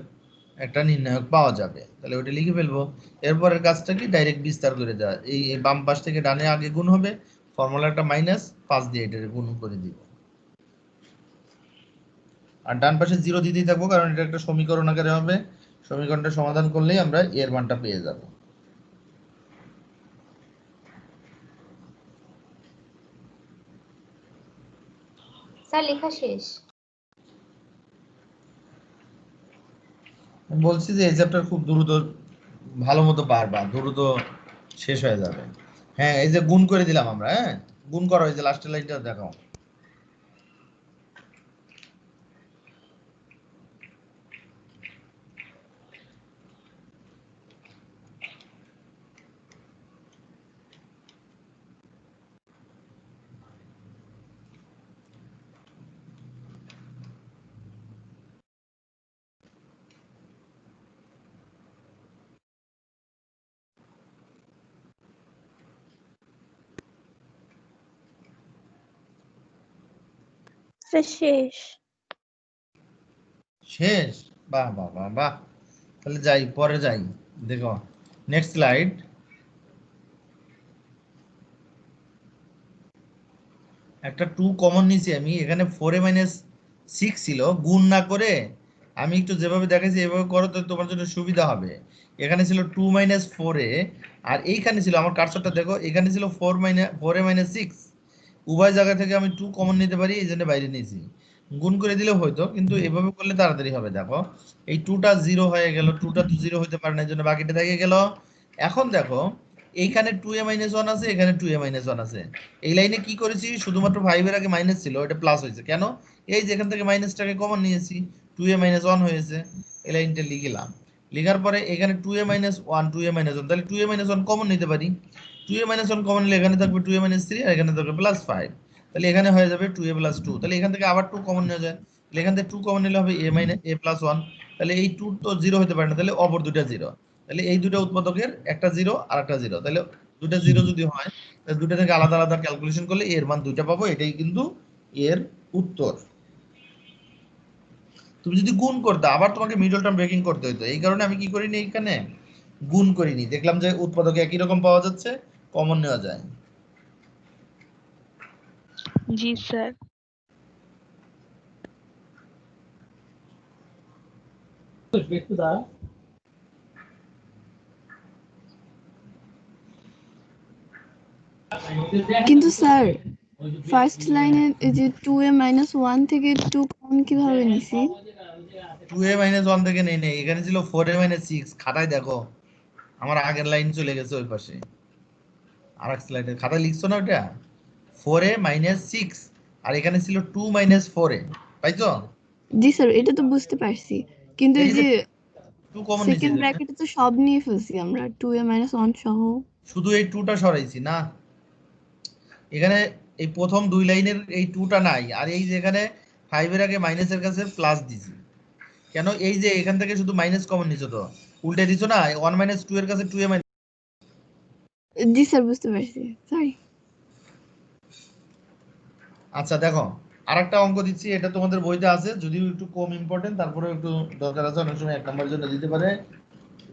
S1: একটা নির্ণায়ক পাওয়া যাবে। তাহলে ওটা লিখে ফেলবো। এরপরের কাজটা কি, ডাইরেক্ট বিস্তার করে দেওয়া। এই বাম পাশ থেকে ডানে আগে গুণ হবে, ফর্মুলাটা -5 দিয়ে এটা গুণ করে দিব। আর ডান পাশে 0 দিতেই থাকবো, কারণ এটা একটা সমীকরণ আকারে হবে। সমীকরণটা সমাধান করলেই আমরা এর মানটা পেয়ে যাব।
S6: স্যার লেখা শেষ।
S1: আমি বলছি যে এই চ্যাপ্টার খুব দ্রুত ভালো মতো পারবা, দ্রুত শেষ হয়ে যাবে। হ্যাঁ, এই যে গুণ করে দিলাম আমরা, হ্যাঁ গুণ করা হয়েছে, লাস্টের লাইনটা দেখাও।
S3: স্যার শেষ।
S1: শেষ? বাহ বাহ বাহ বাহ। তাহলে যাই, পরে যাই, দেখো নেক্সট স্লাইড। একটা 2 কমন নিয়েছি আমি, এখানে 4a - 6 ছিল, গুণ না করে আমি একটু যেভাবে দেখাইছি এভাবে করো তো তোমার জন্য সুবিধা হবে। এখানে ছিল 2 - 4a, আর এইখানে ছিল, আমার কার্সরটা দেখো, এখানে ছিল 4a - 6। উভয় জায়গা থেকে আমি 2 কমন নিতে পারি, এই জন্য বাইরে নিয়েছি। গুণ করে দিলেও হয়তো, কিন্তু এভাবে করলে তাড়াতাড়ি হবে। দেখো এই 2টা 0 হয়ে গেল, 2টা তো 0 হতে পারে না, এই জন্য বাকিটা থেকে গেল। এখন দেখো এইখানে 2a - 1 আছে, এখানে 2a - 1 আছে। এই লাইনে কি করেছি, শুধুমাত্র 5 এর আগে মাইনাস ছিল, এটা প্লাস হয়েছে কেন, এই যে এখান থেকে মাইনাসটাকে কমন নিয়েছি, 2a - 1 হয়েছে। এই লাইনটা লিখলাম, লেখার পরে এখানে 2a - 1 2a - 1, তাহলে 2a - 1 কমন নিতে পারি। 2a - 1 কমন নিলে এখানে থাকবে 2a - 3, আর এখানে থাকবে +5। তাহলে এখানে হয়ে যাবে 2a + 2। তাহলে এখান থেকে আবার 2 কমন নেওয়া যায়, তাহলে এখান থেকে 2 কমন নিলে হবে a + 1। তাহলে এই 2 তো 0 হতে পারে না, তাহলে অপর দুটো 0। তাহলে এই দুটো উৎপাদকের একটা 0 আর একটা 0, তাহলে দুটো 0 যদি হয় তাহলে দুটো থেকে আলাদা আলাদা ক্যালকুলেশন করলে এর মান দুইটা পাবো। এটাই কিন্তু এর উত্তর। তুমি যদি গুণ করতে আবার তোমাকে মিডল টার্ম ব্রেকিং করতে হতো, এই কারণে আমি কি করিনি, এইখানে গুণ করিনি। দেখলাম যে উৎপাদকে একই রকম পাওয়া যাচ্ছে, কমন নেওয়া যায়।
S5: জি স্যার।
S8: কিন্তু স্যার ফার্স্ট লাইনে এই যে 2a - 1 থেকে 2 কমন কিভাবে নিছি?
S1: 2a - 1 থেকে নেই, এখানে ছিল 4a - 6। খাতায় দেখো আমার আগের লাইন চলে গেছে ওই পাশে, আরেক স্লাইডে খাতায় লিখছো না ওটা, 4a - 6, আর এখানে ছিল 2 - 4a, পাইছো?
S8: জি স্যার, এটা তো বুঝতে পারছি, কিন্তু
S1: এই
S8: এই
S1: যে
S8: যে
S1: 2 কমন নিছি,
S8: সেকেন্ড ব্র্যাকেটে তো সব নিয়ে ফেলছি আমরা, 2a - 1 সহ।
S1: শুধু এই 2টা সরাইছি না, এখানে এই প্রথম দুই লাইনের এই 2টা নাই, আর এই যে এখানে 5 এর আগে মাইনাসের কাছে প্লাস দিছি কেন, এই যে এখান থেকে শুধু মাইনাস কমন নিছো, তো উল্টে দিছো না, 1 - 2 এর কাছে 2a
S8: জি স্যার, বুঝতে পারছি, সরি।
S1: আচ্ছা দেখো আরেকটা অঙ্ক দিচ্ছি, এটা তোমাদের বইতে আছে, যদিও একটু কম ইম্পর্টেন্ট, তারপরে একটু দরকার আছে, অনেক সময় 1 নম্বরের জন্য দিতে পারে।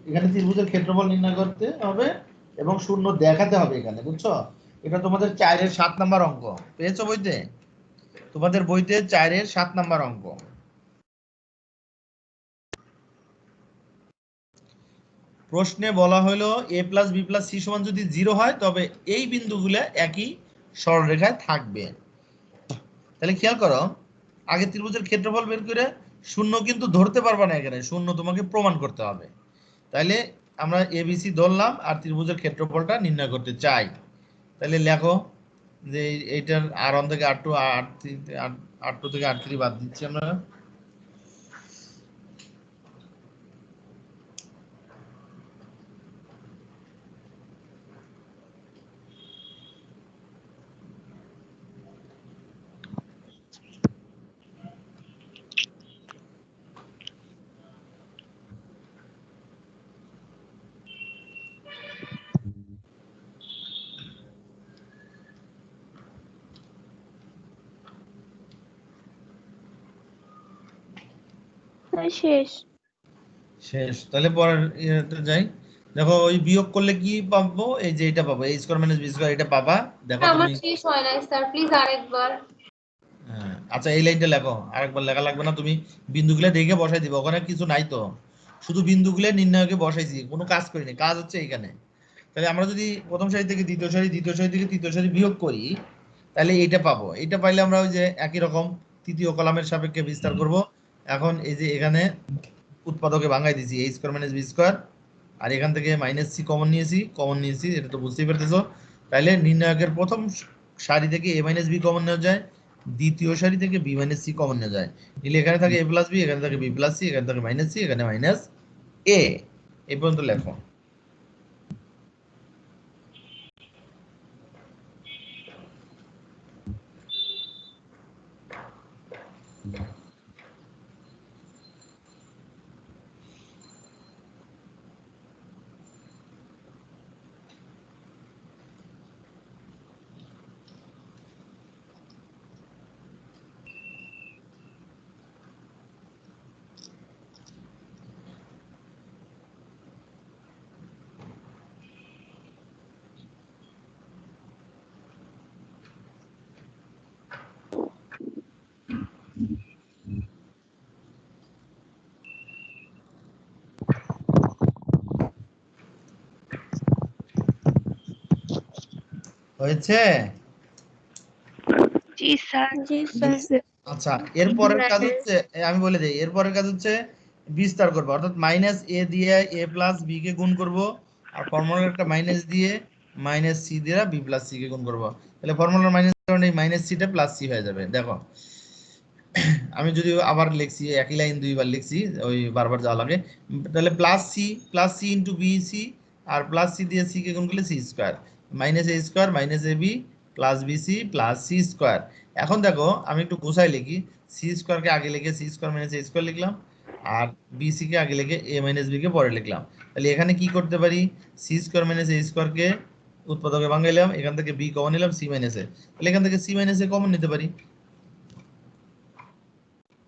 S1: এখানে ত্রিভুজের ক্ষেত্রফল নির্ণয় করতে হবে এবং শূন্য দেখাতে হবে এখানে, বুঝছো? এটা তোমাদের 4 এর 7 নাম্বার অঙ্ক পেয়েছো বইতে, তোমাদের বইতে 4 এর 7 নাম্বার অঙ্ক। প্রশ্নে বলা হলো a + b + c = যদি 0 হয় তবে এই বিন্দুগুলো একই সরলরেখায় থাকবে। তাহলে খেয়াল করো, আগে ত্রিভুজের ক্ষেত্রফল বের করে শূন্য কিন্তু ধরতে পারবা না, এখানে শূন্য তোমাকে প্রমাণ করতে হবে। তাইলে আমরা ABC ধরলাম আর ত্রিভুজের ক্ষেত্রফলটা নির্ণয় করতে চাই। তাহলে লেখো যে এইটার R1 থেকে R2, R2 থেকে R3 বাদ দিচ্ছি আমরা।
S3: স্যার শেষ।
S1: শেষ। তাহলে পরের ইয়েতে যাই। দেখো ওই বিয়োগ করলে কি পাবো, এই যে এটা পাবো a square minus b square, এটা পাবা। দেখো
S6: আমার
S1: তুমি
S6: শেষ হয় নাই স্যার, প্লিজ আরেকবার।
S1: আচ্ছা এই লাইনটা লেখো, আরেকবার লেখা লাগবে না, তুমি বিন্দুগুলো দেখে বসাই দিবে, ওখানে কিছু নাই তো, শুধু বিন্দুগুলো নির্ণয়কে বসাইছি, কোনো কাজ করিনি, কাজ হচ্ছে এইখানে। তাহলে আমরা যদি প্রথম সারি থেকে দ্বিতীয় সারি, দ্বিতীয় সারি থেকে তৃতীয় সারি বিয়োগ করি, তাহলে এইটা পাবো। এইটা পাইলে আমরা ওই যে একই রকম তৃতীয় কলামের সাপেক্ষে বিস্তার করব। এখন এই যে এখানে উৎপাদকে ভাঙাই দিয়েছি a square minus b square, আর এখান থেকে মাইনাস c কমন নিয়েছি, এটা তো বুঝতেই পারতেছো। তাহলে নির্ণায়কের প্রথম সারি থেকে a মাইনাস b কমন নেওয়া যায়, দ্বিতীয় সারি থেকে b মাইনাস c কমন নেওয়া যায়, নিলে এখানে থাকে a প্লাস b, এখানে থাকে b প্লাস c, এখানে থাকে মাইনাস c, এখানে মাইনাস a। এই পর্যন্ত লেখো। হয়েছে?
S7: জি স্যার।
S3: জি স্যার।
S1: আচ্ছা এরপরের কাজ হচ্ছে, আমি বলে দিই, এরপরের কাজ হচ্ছে বিস্তার করবো, অর্থাৎ মাইনাস এ দিয়ে a প্লাস b কে গুণ করব, আর ফর্মুলার একটা মাইনাস দিয়ে মাইনাস c দিয়ে b প্লাস c কে গুণ করব। তাহলে ফর্মুলার মাইনাস কারণে এই মাইনাস সিটা প্লাস c হয়ে যাবে। দেখো আমি যদি আবার লিখছি, একই লাইন দুইবার লিখছি, ওই বারবার যাওয়া লাগে। তাহলে plus C into B C, আর প্লাস সি দিয়ে সি কে গুণ করলে C square, minus A square minus A B plus B C plus C square. এখন দেখো আমি একটু গোছাই লিখি, সি স্কোয়ারকে আগে লিখে C square minus A square লিখলাম, আর বি সি কে আগে লিখে এ মাইনাস বি কে পরে লিখলাম। তাহলে এখানে কি করতে পারি, সি স্কোয়ার মাইনাস এ স্কোয়ারকে উৎপাদকে ভাঙাইলাম, এখান থেকে বি কমন নিলাম, সি মাইনাস এ, তাহলে এখান থেকে সি মাইনাস এ কমন নিতে পারি।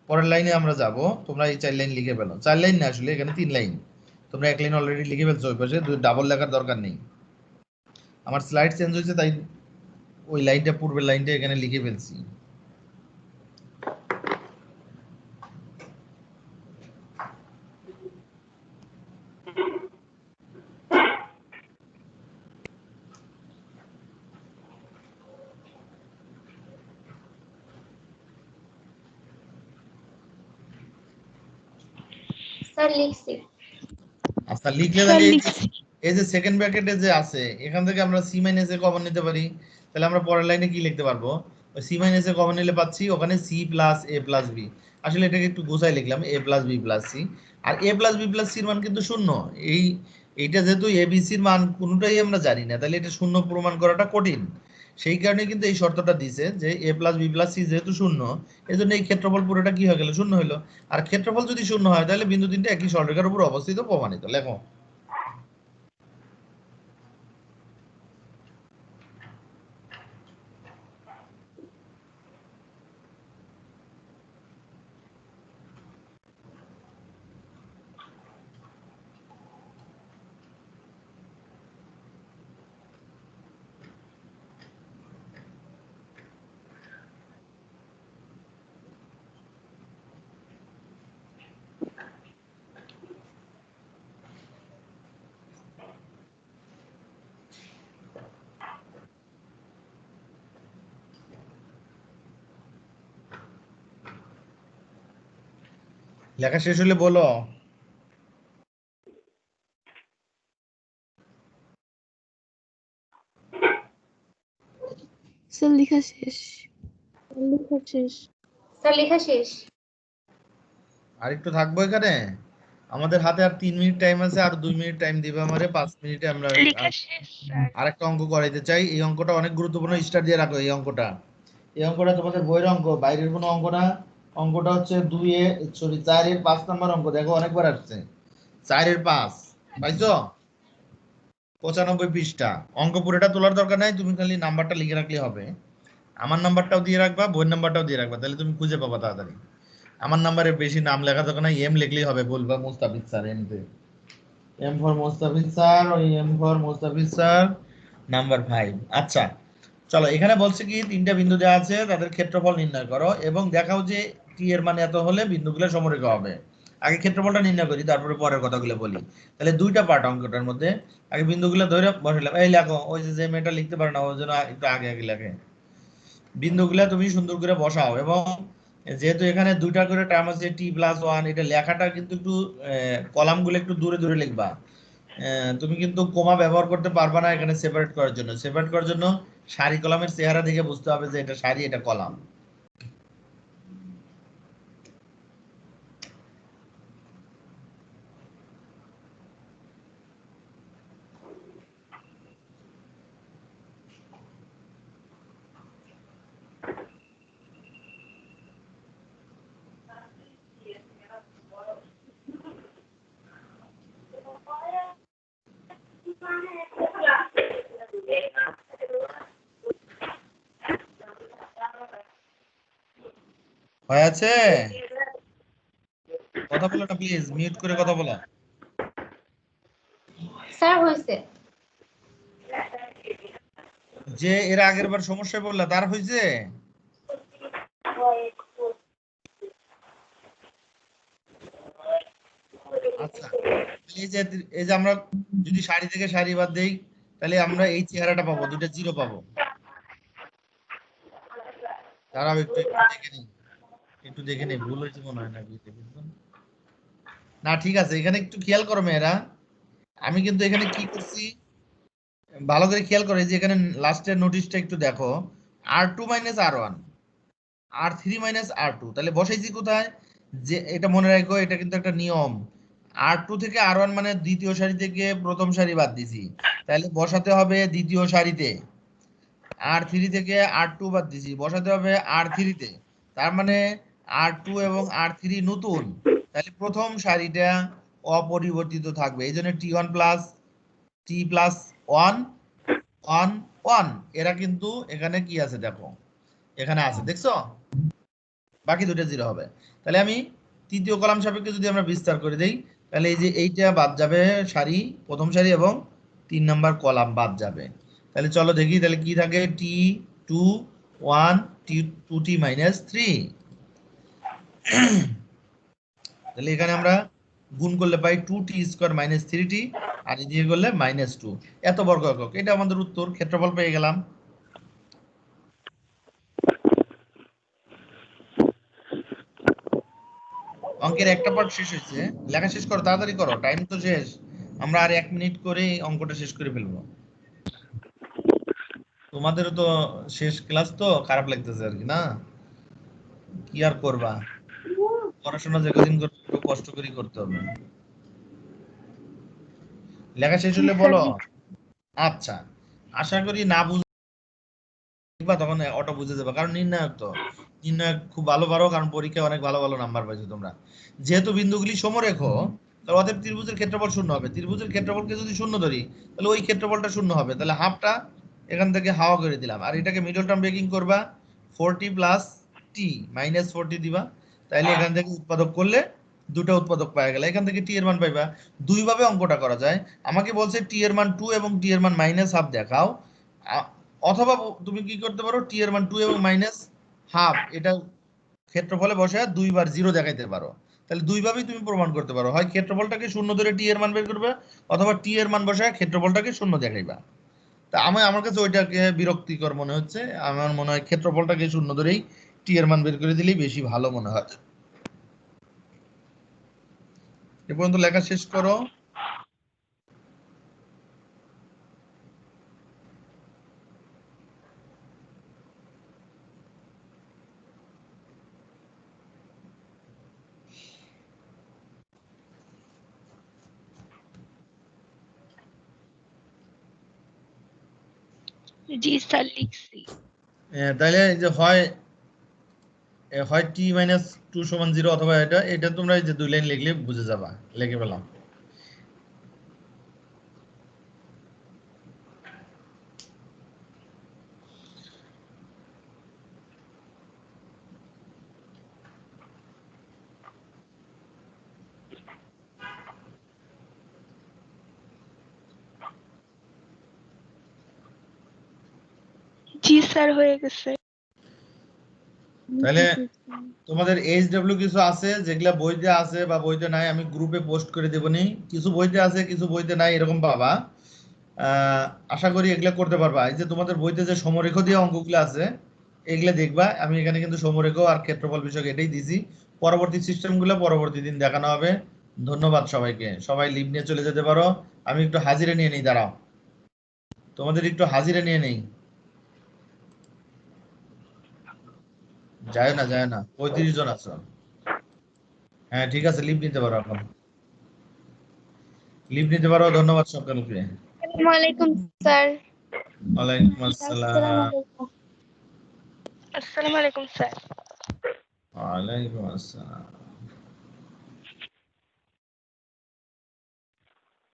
S1: পরের লাইনে আমরা যাব, তোমরা এই 4 লাইন লিখে ফেলো, 4 লাইন না আসলে এখানে 3 লাইন, তোমরা এক লাইন অলরেডি লিখে ফেলছো, ওই পাশে ডাবল লেখার দরকার নেই। আমার স্লাইড চেঞ্জ হয়েছে তাই ওই লাইনটা, পূর্বের লাইনটা এখানে লিখে ফেলছি।
S6: স্যার লিখছি।
S1: আচ্ছা লিখলে তাহলে এই যে সেকেন্ড ব্র্যাকেটে যে আছে এখান থেকে আমরা সি মাইনাস এ কমন নিতে পারি। তাহলে আমরা পরের লাইনে কি লিখতে পারবো, ওই সি মাইনাস এ কমন নিলে পাচ্ছি ওখানে সি প্লাস এ প্লাস বি, আসলে এটাকে একটু গোছাই লিখলাম এ প্লাস বি প্লাস সি, আর এ প্লাস বি প্লাস সির মান কিন্তু শূন্য। এইটা যেহেতু এ বি সির মান কোনোটাই আমরা জানি না, তাহলে এটা শূন্য প্রমাণ করাটা কঠিন। সেই কারণে কিন্তু এই শর্তটা দিছে যে এ প্লাস বি প্লাস সি যেহেতু শূন্য, এই জন্য এই ক্ষেত্রফল পুরোটা কি হয়ে গেল, শূন্য হলো। আর ক্ষেত্রফল যদি শূন্য হয় তাহলে বিন্দু তিনটা একই সরলরেখার উপর অবস্থিত প্রমাণিত। লেখো। লেখা শেষ হলে বলো।
S8: স্যার লেখা শেষ।
S6: স্যার লেখা শেষ।
S1: আর একটু থাকবো এখানে, আমাদের হাতে আর 3 মিনিট টাইম আছে, আর 2 মিনিট টাইম দিবে আমারে, 5 মিনিটে আমরা আরেকটা অঙ্ক করাইতে চাই। এই অঙ্কটা অনেক গুরুত্বপূর্ণ, স্টার দিয়ে রাখো এই অঙ্কটা। এই অঙ্কটা তোমাদের বইয়ের অঙ্ক, বাইরের কোনো অঙ্ক না। অঙ্কটা হচ্ছে 4 এর 5 নাম্বার অঙ্ক, দেখো অনেকবার আসছে, 4 এর 5 পাইছো, 95 পৃষ্ঠা। অঙ্ক পুরোটা তোলার দরকার নাই, তুমি খালি নাম্বারটা লিখে রাখলে হবে। আমার নাম্বারটাও দিয়ে রাখবা, বইয়ের নাম্বারটাও দিয়ে রাখবা, তাহলে তুমি খুঁজে পাবা তাড়াতাড়ি। আমার নাম্বারে বেশি নাম লেখা থাকে না, এম লিখলেই হবে, বলবা মুস্তাফিজ স্যার, এম তে এম ফর মুস্তাফিজ স্যার, ওই M for Mustafiz sir number 5। আচ্ছা চলো, এখানে বলছে কি তিনটা বিন্দু দেওয়া আছে, তাদের ক্ষেত্রফল নির্ণয় করো এবং দেখাও যে টি এর মান এত হলে বিন্দুগুলো সমরেখা হবে। আগে ক্ষেত্রফলটা নির্ণয় করি, তারপরে পরের কথাগুলো বলি। তাহলে দুইটা পার্ট অঙ্কটার মধ্যে, আগে বিন্দুগুলো ধরে বসালাম। এই লেখো, ওই যে মেয়েটা লিখতে পারে না, ওই জন্য একটু আগে আগে লেখে। বিন্দুগুলা তুমি সুন্দর করে বসাও, এবং যেহেতু এখানে দুইটা করে টার্ম আছে t+1, এটা লেখাটা কিন্তু একটু কলামগুলো একটু দূরে দূরে লিখবা। তুমি কিন্তু কোমা ব্যবহার করতে পারবা না এখানে সেপারেট করার জন্য। সেপারেট করার জন্য সারি কলামের চেহারা দেখে বুঝতে হবে যে এটা সারি, এটা কলাম। হয়ে আছে? কথা বলো না প্লিজ, মিউট করে কথা বলো।
S6: স্যার হয়েছে।
S1: যে এর আগের বার সমস্যায় পড়লা তার হয়েছে? আচ্ছা, এই যে আমরা যদি সারি থেকে সারি বাদ দেই, তাহলে আমরা এই চেহারাটা পাবো, দুটো জিরো পাবো। দাঁড়াও একটু একটু দেখে নিই, একটু দেখে নিই, ভুল হয়েছে মনে হয় নাকি। না ঠিক আছে, এখানে একটু খেয়াল করো মেয়েরা, আমি কিন্তু এখানে কি করছি ভালো করে খেয়াল করো। এই যে এখানে লাস্টের নোটিশটা একটু দেখো, r2 - r1, r3 - r2, তাহলে বসাইছি কোথায়? যে এটা মনে রাখো, এটা কিন্তু একটা নিয়ম। r2 থেকে r1 মানে দ্বিতীয় সারি থেকে প্রথম সারি বাদ দিছি, তাহলে বসাতে হবে দ্বিতীয় সারিতে। r3 থেকে r2 বাদ দিছি, বসাতে হবে r3 তে। তার মানে r2 এবং r3 নতুন, তাহলে প্রথম সারিটা অপরিবর্তিত থাকবে। এই জন্য t+1 1 1, এরা কিন্তু এখানে কি আছে দেখো, এখানে আছে, দেখছো? বাকি দুটো জিরো হবে। তাহলে আমি তৃতীয় কলাম সাপেক্ষে যদি আমরা বিস্তার করে দেই, তাহলে এই যে এইটা বাদ যাবে, সারি প্রথম সারি, এবং 3 নাম্বার কলাম বাদ যাবে। তাহলে চলো দেখি, তাহলে কি থাকে, t2 1 t2t-3। তাহলে এখানে আমরা গুণ করলে পাই 2t² - 3t, আর এদিকে করলে -2, এত বর্গ একক। এটা আমাদের উত্তর, ক্ষেত্রফল পেয়ে গেলাম। অঙ্কের একটা পার্ট শেষ হয়েছে, লেখা শেষ করো, তাড়াতাড়ি করো, টাইম তো শেষ। আমরা আর 1 মিনিট করে অঙ্কটা শেষ করে ফেলবো। তোমাদেরও তো শেষ ক্লাস, তো খারাপ লাগতেছে আর কি, না? কি আর করবা, পড়াশোনা যে কদিন করবে একটু কষ্ট করে করতে হবে। লেখা শেষ
S2: জি
S1: হলে
S2: স্যার,
S1: বলো।
S2: জি।
S1: আচ্ছা, আশা করি না বুঝবা তখন অটো বুঝে যাবে, কারণ নির্ণায়ক তো, নির্ণায়ক খুব ভালো পারো, কারণ পরীক্ষায় অনেক ভালো ভালো নাম্বার পাইছো তোমরা। যেহেতু বিন্দুগুলি সমরেখো, তাহলে অতএব ত্রিভুজের ক্ষেত্রফল শূন্য হবে। ত্রিভুজের ক্ষেত্রফলকে যদি শূন্য ধরি, তাহলে ওই ক্ষেত্রফলটা শূন্য হবে। তাহলে হাফটা এখান থেকে হাওয়া করে দিলাম, আর এটাকে মিডল টার্ম ব্রেকিং করবা, 40 + t -40 দিবা। তাইলে এখান থেকে উৎপাদক করলে দুটো উৎপাদক পাওয়া গেল, এখান থেকে টি এর মান পাইবা। দুই ভাবে অঙ্কটা করা যায়। আমাকে বলছে টি এর মান 2 এবং টি এর মান -1/2 দেখাও। অথবা তুমি কি করতে পারো, টি এর মান 2 এবং -1/2 এটা ক্ষেত্রফলে বসায় দুইবার জিরো দেখাইতে পারো। তাহলে দুইভাবেই তুমি প্রমাণ করতে পারো, হয় ক্ষেত্রফলটাকে শূন্য ধরে টি এর মান বের করবে, অথবা টি এর মান বসায় ক্ষেত্রফলটাকে শূন্য দেখাইবা। তা আমার কাছে ওইটাকে বিরক্তিকর মনে হচ্ছে। আমার মনে হয় ক্ষেত্রফলটাকে শূন্য ধরেই টি এর মান বের করে দিলেই বেশি ভালো মনে হয়। এ পর্যন্ত লেখা শেষ করো।
S7: জি স্যার লিখছি।
S1: তাহলে এই যে হয় t-2 = 0, অথবা এটা এটা তোমরা এই যে 2 লাইন লিখলে বুঝে যাবা, লিখে পেলাম।
S7: জি স্যার হয়ে গেছে।
S1: তাহলে তোমাদের এইচডব্লিউ কিছু আছে যেগুলা বইতে আছে বা বইতে নাই, আমি গ্রুপে পোস্ট করে দেবনি। কিছু বইতে আছে কিছু বইতে নাই, এরকম পাবা। আশা করি এগুলা করতে পারবা। এই যে তোমাদের বইতে যে সমরেখ দিয়ে অঙ্কগুলো আছে এগুলা দেখবা, আমি এখানে কিন্তু সমরেখ আর ক্ষেত্রফল বিষয়ক এটাই দিছি। পরবর্তী সিস্টেমগুলো পরবর্তী দিন দেখানো হবে। ধন্যবাদ সবাইকে, সবাই লিভ নিয়ে চলে যেতে পারো। আমি একটু হাজিরা নিয়ে নিই, দাঁড়াও, তোমাদের একটু হাজিরা নিয়ে নেই। যায় না 35 জন আছো। হ্যাঁ ঠিক আছে, লিভ নিতে পারো, এখন লিভ নিতে পারো। ধন্যবাদ সকলকে।
S7: আসসালামু আলাইকুম স্যার।
S1: ওয়ালাইকুম আসসালাম।
S7: আসসালামু আলাইকুম স্যার।
S1: ওয়ালাইকুম আসসালাম।